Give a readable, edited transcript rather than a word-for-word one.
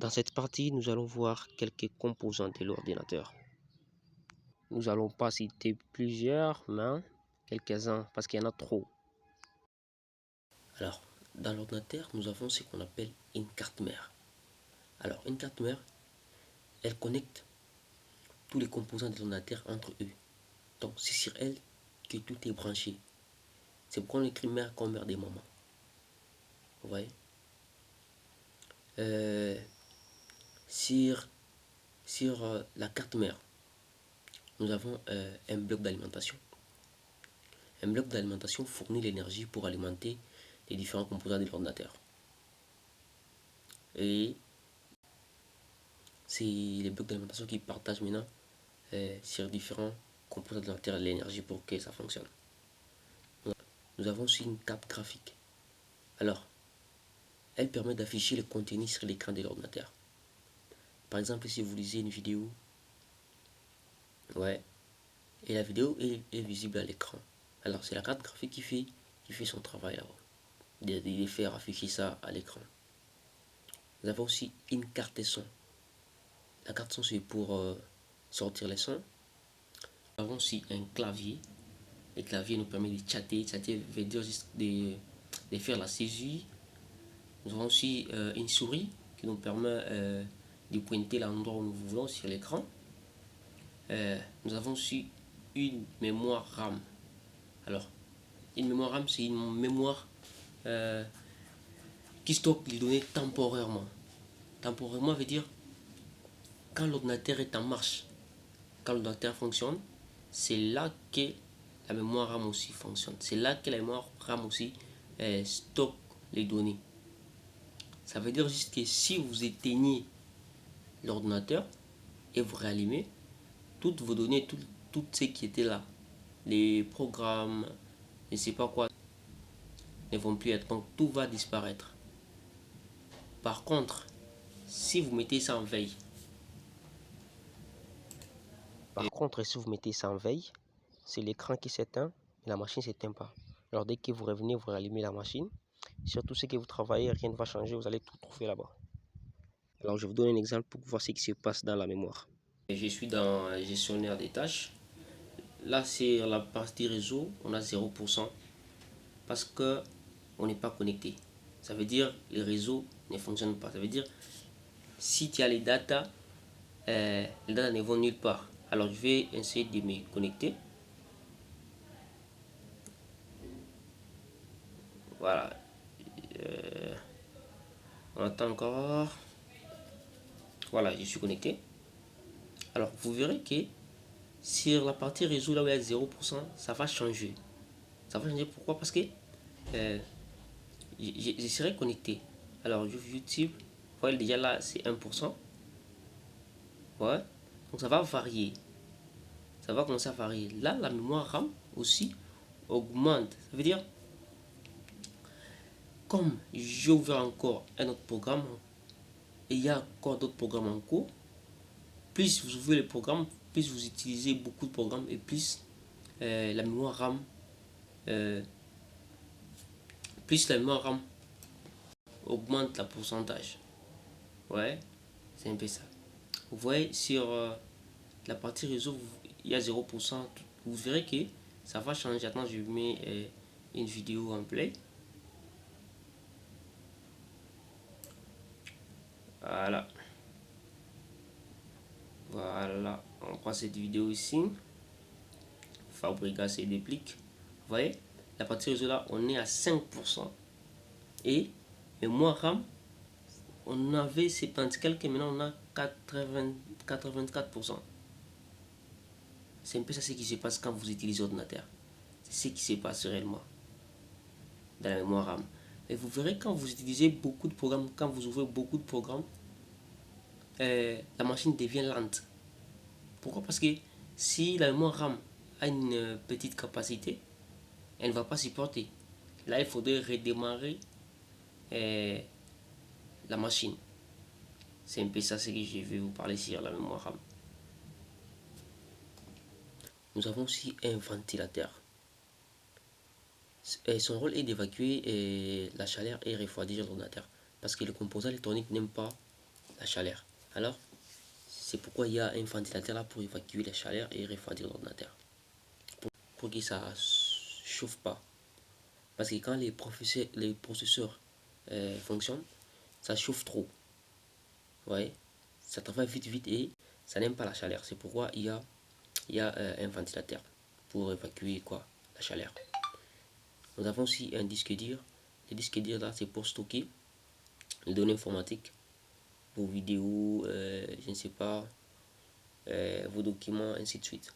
Dans cette partie, nous allons voir quelques composants de l'ordinateur. Nous allons pas citer plusieurs, mais quelques-uns parce qu'il y en a trop. Alors, dans l'ordinateur, nous avons ce qu'on appelle une carte mère. Alors, une carte mère, elle connecte tous les composants de l'ordinateur entre eux. Donc, c'est sur elle que tout est branché. C'est pourquoi on écrit mère comme mère des mamans. Vous voyez? Sur la carte mère, nous avons un bloc d'alimentation. Un bloc d'alimentation fournit l'énergie pour alimenter les différents composants de l'ordinateur. Et c'est les blocs d'alimentation qui partagent maintenant sur différents composants de l'ordinateur l'énergie pour que ça fonctionne. Nous avons aussi une carte graphique. Alors, elle permet d'afficher le contenu sur l'écran de l'ordinateur. Par exemple, si vous lisez une vidéo, ouais, et la vidéo est visible à l'écran. Alors, c'est la carte graphique qui fait son travail là-bas, de faire afficher ça à l'écran. Nous avons aussi une carte son. La carte son, c'est pour sortir les sons. Nous avons aussi un clavier. Le clavier nous permet de chatter. Chatter veut dire juste de faire la saisie. Nous avons aussi une souris qui nous permet de pointer l'endroit où nous voulons sur l'écran. Nous avons aussi une mémoire RAM. Alors, une mémoire RAM, c'est une mémoire qui stocke les données temporairement. Temporairement veut dire quand l'ordinateur est en marche, quand l'ordinateur fonctionne, c'est là que la mémoire RAM aussi fonctionne. C'est là que la mémoire RAM aussi stocke les données. Ça veut dire juste que si vous éteignez l'ordinateur et vous réallumez, toutes vos données, tout ce qui était là, les programmes, je ne sais pas quoi, ne vont plus être. Donc tout va disparaître. Par contre, si vous mettez ça en veille, si vous mettez ça en veille, c'est l'écran qui s'éteint et la machine ne s'éteint pas. Alors dès que vous revenez, vous rallumez la machine. Surtout ce que vous travaillez, rien ne va changer, vous allez tout trouver là-bas. Alors je vous donne un exemple pour voir ce qui se passe dans la mémoire. Je suis dans le gestionnaire des tâches. Là, sur la partie réseau, on a 0% parce que on n'est pas connecté. Ça veut dire que le réseau ne fonctionne pas. Ça veut dire si tu as les datas ne vont nulle part. Alors je vais essayer de me connecter. Voilà. On attend encore. Voilà, je suis connecté. Alors vous verrez que sur la partie réseau, là où il y a 0%, ça va changer. Ça va changer pourquoi? Parce que je serai connecté. Alors je YouTube, vous voyez déjà là c'est 1%. Ouais. Donc ça va varier. Ça va commencer à varier. Là, la mémoire RAM aussi augmente. Ça veut dire, comme j'ai ouvert encore un autre programme et il y a encore d'autres programmes en cours, plus vous ouvrez le programme, plus vous utilisez beaucoup de programmes et plus la mémoire RAM augmente la pourcentage. Ouais, c'est un peu ça. Vous voyez sur la partie réseau, il y a 0%. Vous verrez que ça va changer. Attends, je mets une vidéo en play. Voilà. Voilà. On prend cette vidéo ici. Fabrica se déplique. Vous voyez, la partie réseau là, on est à 5%. Et mémoire RAM, on avait 70 quelques, maintenant on a 84%. C'est un peu ça ce qui se passe quand vous utilisez l'ordinateur. C'est ce qui se passe réellement dans la mémoire RAM. Et vous verrez quand vous utilisez beaucoup de programmes, quand vous ouvrez beaucoup de programmes, la machine devient lente. Pourquoi? Parce que si la mémoire RAM a une petite capacité, elle ne va pas supporter. Là, il faudrait redémarrer la machine. C'est un peu ça ce que je vais vous parler sur la mémoire RAM. Nous avons aussi un ventilateur. Son rôle est d'évacuer la chaleur et refroidir l'ordinateur. Parce que les composants électroniques n'aiment pas la chaleur. Alors, c'est pourquoi il y a un ventilateur là pour évacuer la chaleur et refroidir l'ordinateur. Pour que ça chauffe pas. Parce que quand les processeurs fonctionnent, ça chauffe trop. Vous voyez, ça travaille vite et ça n'aime pas la chaleur. C'est pourquoi il y a un ventilateur pour évacuer quoi, la chaleur. Nous avons aussi un disque dur. Le disque dur là, c'est pour stocker les données informatiques, vos vidéos, je ne sais pas, vos documents, ainsi de suite.